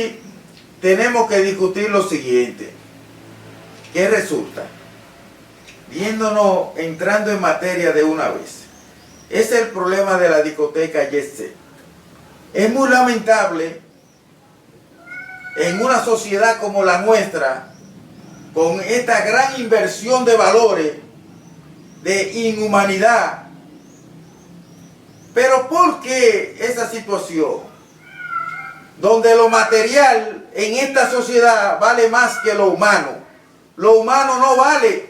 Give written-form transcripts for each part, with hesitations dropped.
aquí tenemos que discutir lo siguiente. ¿Qué resulta? Viéndonos, entrando en materia de una vez. Es el problema de la discoteca Jet Set. Es muy lamentable en una sociedad como la nuestra, con esta gran inversión de valores, de inhumanidad. Pero ¿por qué esa situación? Donde lo material en esta sociedad vale más que lo humano. Lo humano no vale.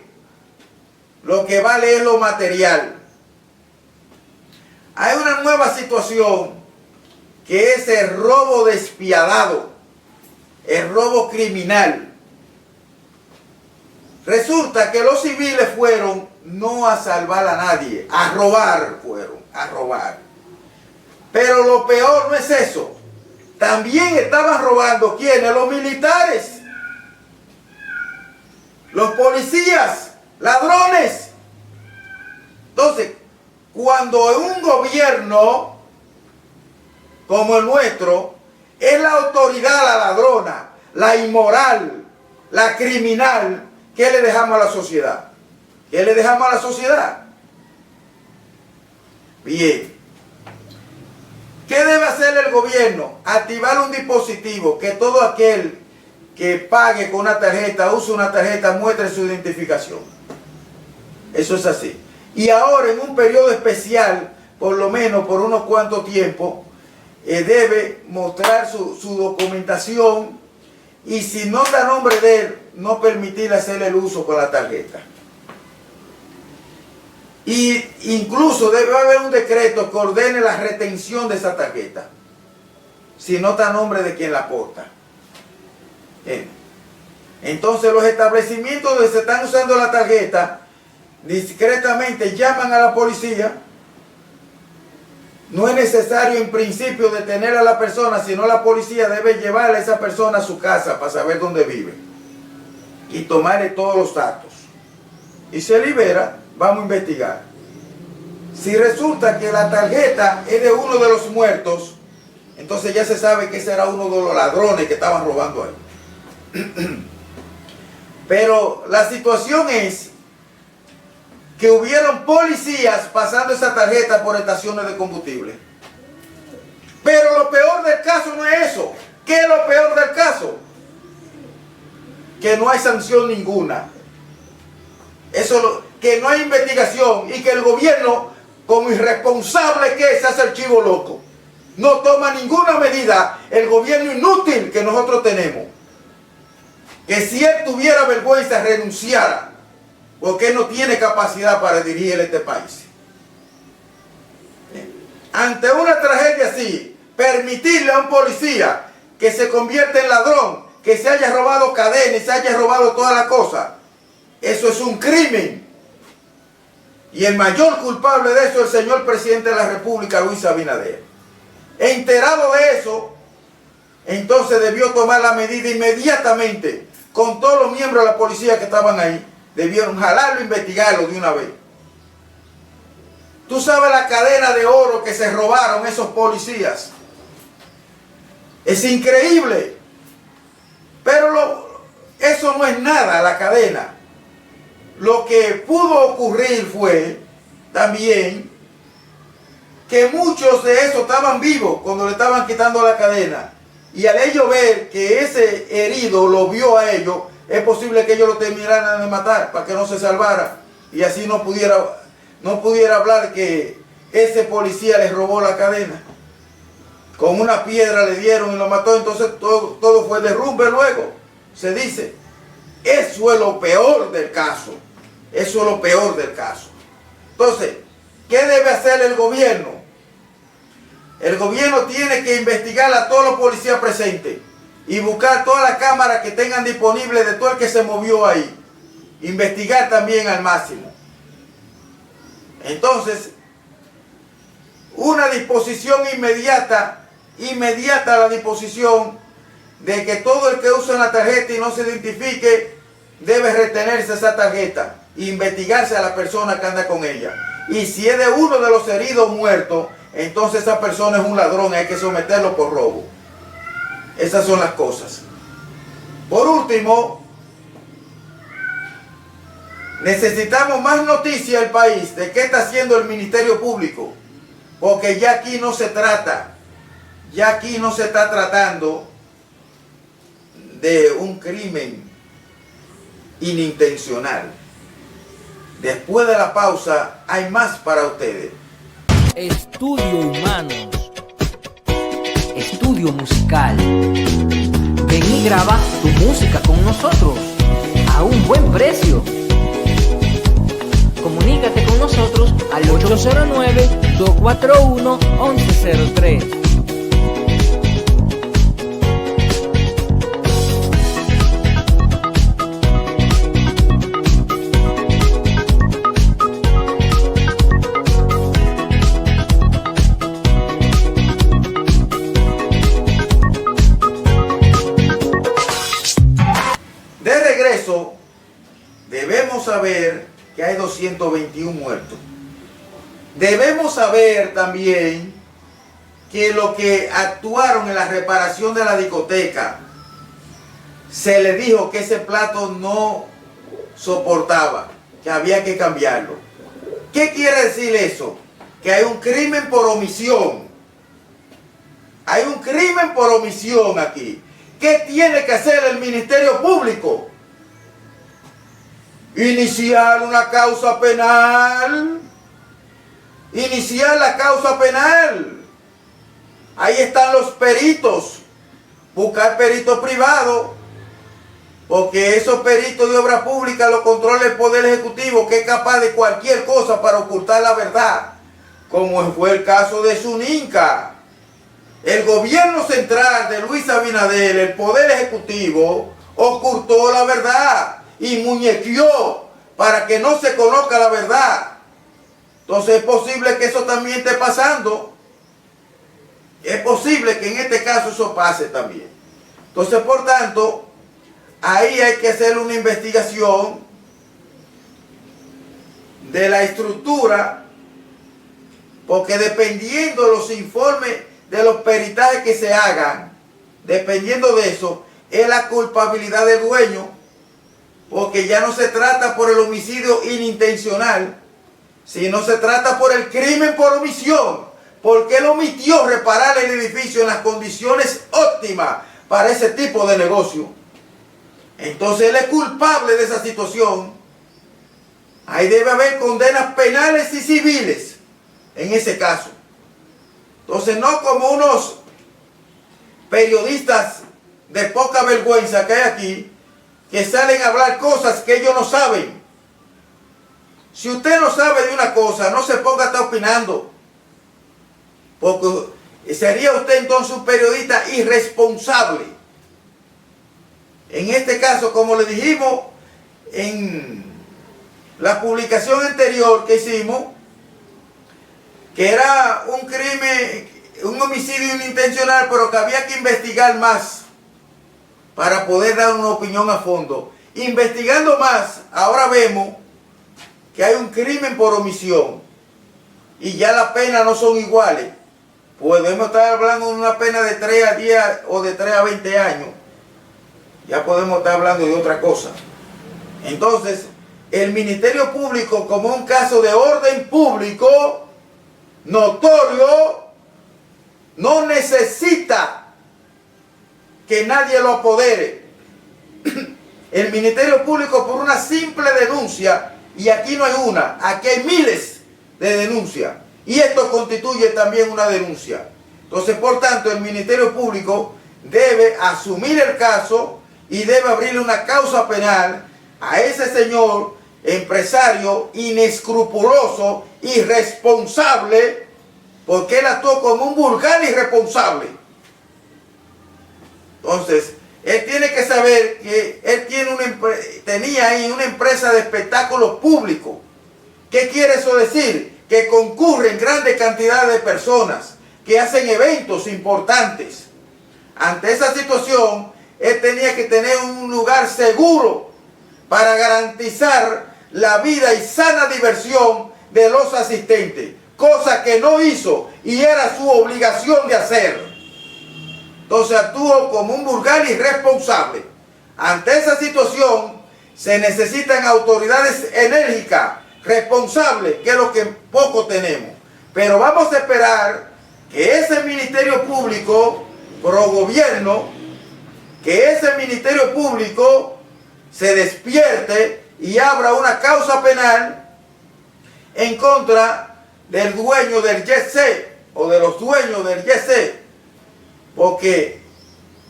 Lo que vale es lo material. Hay una nueva situación que es el robo despiadado, el robo criminal. Resulta que los civiles fueron no a salvar a nadie, a robar fueron, a robar. Pero lo peor no es eso. También estaban robando, ¿quiénes? Los militares, los policías, ladrones. Entonces, cuando un gobierno como el nuestro es la autoridad, la ladrona, la inmoral, la criminal, ¿qué le dejamos a la sociedad? ¿Qué le dejamos a la sociedad? Bien. ¿Qué debe hacer el gobierno? Activar un dispositivo que todo aquel que pague con una tarjeta, use una tarjeta, muestre su identificación. Eso es así. Y ahora en un periodo especial, por lo menos por unos cuantos tiempos, debe mostrar su documentación, y si no da nombre de él, no permitir hacer el uso con la tarjeta. Y incluso debe haber un decreto que ordene la retención de esa tarjeta, si no da nombre de quien la porta. Entonces los establecimientos donde se están usando la tarjeta, discretamente llaman a la policía. No es necesario en principio detener a la persona, sino la policía debe llevar a esa persona a su casa para saber dónde vive y tomarle todos los datos. Y se libera, vamos a investigar. Si resulta que la tarjeta es de uno de los muertos, entonces ya se sabe que ese era uno de los ladrones que estaban robando ahí. Pero la situación es que hubieron policías pasando esa tarjeta por estaciones de combustible. Pero lo peor del caso no es eso. ¿Qué es lo peor del caso? Que no hay sanción ninguna. Que no hay investigación y que el gobierno, como irresponsable que es, se hace el chivo loco. No toma ninguna medida. El gobierno inútil que nosotros tenemos. Que si él tuviera vergüenza, renunciara. Porque él no tiene capacidad para dirigir este país. Ante una tragedia así, permitirle a un policía que se convierta en ladrón, que se haya robado cadenas, se haya robado todas las cosas, eso es un crimen. Y el mayor culpable de eso es el señor presidente de la República, Luis Abinader. Enterado de eso, entonces debió tomar la medida inmediatamente con todos los miembros de la policía que estaban ahí. Debieron jalarlo e investigarlo de una vez. Tú sabes la cadena de oro que se robaron esos policías. Es increíble. Pero eso no es nada, la cadena. Lo que pudo ocurrir fue también que muchos de esos estaban vivos cuando le estaban quitando la cadena. Y al ellos ver que ese herido lo vio a ellos, es posible que ellos lo terminaran de matar para que no se salvara. Y así no pudiera hablar que ese policía les robó la cadena. Con una piedra le dieron y lo mató. Entonces todo fue derrumbe luego. Se dice. Eso es lo peor del caso. Eso es lo peor del caso. Entonces, ¿qué debe hacer el gobierno? El gobierno tiene que investigar a todos los policías presentes y buscar todas las cámaras que tengan disponibles de todo el que se movió ahí. Investigar también al máximo. Entonces, una disposición inmediata la disposición de que todo el que usa una tarjeta y no se identifique, debe retenerse esa tarjeta e investigarse a la persona que anda con ella. Y si es de uno de los heridos muertos, entonces esa persona es un ladrón, hay que someterlo por robo. Esas son las cosas. Por último, necesitamos más noticias del país de qué está haciendo el Ministerio Público, porque ya aquí no se está tratando de un crimen inintencional. Después de la pausa hay más para ustedes. Estudio Humanos, estudio musical. Ven y graba tu música con nosotros a un buen precio. Comunícate con nosotros al 809-241-1103. Debemos saber que hay 221 muertos. Debemos saber también que los que actuaron en la reparación de la discoteca, se les dijo que ese plato no soportaba, que había que cambiarlo. ¿Qué quiere decir eso? Que hay un crimen por omisión. Hay un crimen por omisión aquí. ¿Qué tiene que hacer el Ministerio Público? Iniciar una causa penal. Iniciar la causa penal. Ahí están los peritos. Buscar peritos privados. Porque esos peritos de obra pública los controla el Poder Ejecutivo, que es capaz de cualquier cosa para ocultar la verdad. Como fue el caso de Zuninca. El gobierno central de Luis Abinader, el Poder Ejecutivo, ocultó la verdad y muñequeó para que no se conozca la verdad. Entonces es posible que eso también esté pasando. Es posible que en este caso eso pase también. Entonces, por tanto, ahí hay que hacer una investigación de la estructura, porque dependiendo de los informes de los peritajes que se hagan, dependiendo de eso, es la culpabilidad del dueño. Porque ya no se trata por el homicidio inintencional, sino se trata por el crimen por omisión. Porque él omitió reparar el edificio en las condiciones óptimas para ese tipo de negocio. Entonces él es culpable de esa situación. Ahí debe haber condenas penales y civiles en ese caso. Entonces no como unos periodistas de poca vergüenza que hay aquí, que salen a hablar cosas que ellos no saben. Si usted no sabe de una cosa, no se ponga a estar opinando, porque sería usted entonces un periodista irresponsable. En este caso, como le dijimos en la publicación anterior que hicimos, que era un crimen, un homicidio inintencional, pero que había que investigar más para poder dar una opinión a fondo. Investigando más, ahora vemos que hay un crimen por omisión y ya las penas no son iguales. Podemos estar hablando de una pena de 3 a 10 o de 3 a 20 años. Ya podemos estar hablando de otra cosa. Entonces, el Ministerio Público, como un caso de orden público notorio, no necesita que nadie lo apodere. El Ministerio Público, por una simple denuncia, y aquí no hay una, aquí hay miles de denuncias, y esto constituye también una denuncia. Entonces, por tanto, el Ministerio Público debe asumir el caso y debe abrirle una causa penal a ese señor empresario inescrupuloso, irresponsable, porque él actuó como un vulgar irresponsable. Entonces, él tiene que saber que él tenía ahí una empresa de espectáculos públicos. ¿Qué quiere eso decir? Que concurren grandes cantidades de personas, que hacen eventos importantes. Ante esa situación, él tenía que tener un lugar seguro para garantizar la vida y sana diversión de los asistentes, cosa que no hizo y era su obligación de hacer. Entonces actuó como un vulgar irresponsable. Ante esa situación se necesitan autoridades enérgicas, responsables, que es lo que poco tenemos. Pero vamos a esperar que ese Ministerio Público pro gobierno, que ese Ministerio Público se despierte y abra una causa penal en contra del dueño del jet set o de los dueños del jet set, porque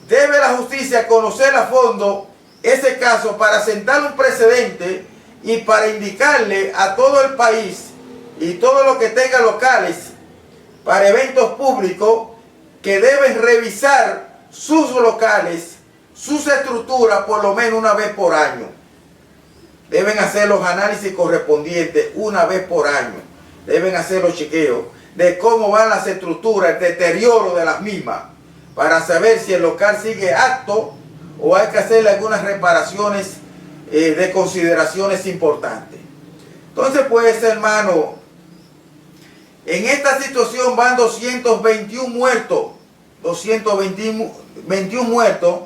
debe la justicia conocer a fondo ese caso para sentar un precedente y para indicarle a todo el país y todo lo que tenga locales para eventos públicos que deben revisar sus locales, sus estructuras por lo menos una vez por año. Deben hacer los análisis correspondientes una vez por año. Deben hacer los chequeos de cómo van las estructuras, el deterioro de las mismas, para saber si el local sigue apto o hay que hacerle algunas reparaciones de consideraciones importantes. Entonces, pues, hermano, en esta situación van 221 muertos, 221 muertos,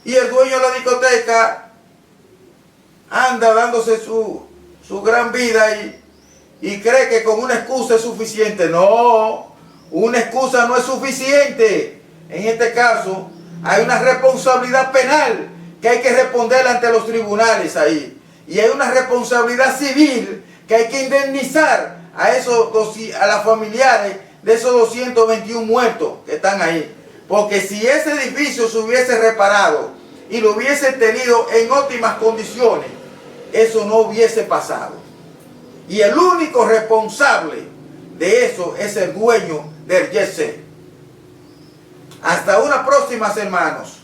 y el dueño de la discoteca anda dándose su gran vida y cree que con una excusa es suficiente. No, una excusa no es suficiente. En este caso hay una responsabilidad penal que hay que responder ante los tribunales ahí. Y hay una responsabilidad civil que hay que indemnizar a las familiares de esos 221 muertos que están ahí. Porque si ese edificio se hubiese reparado y lo hubiese tenido en óptimas condiciones, eso no hubiese pasado. Y el único responsable de eso es el dueño del jet set. Hasta una próxima, hermanos.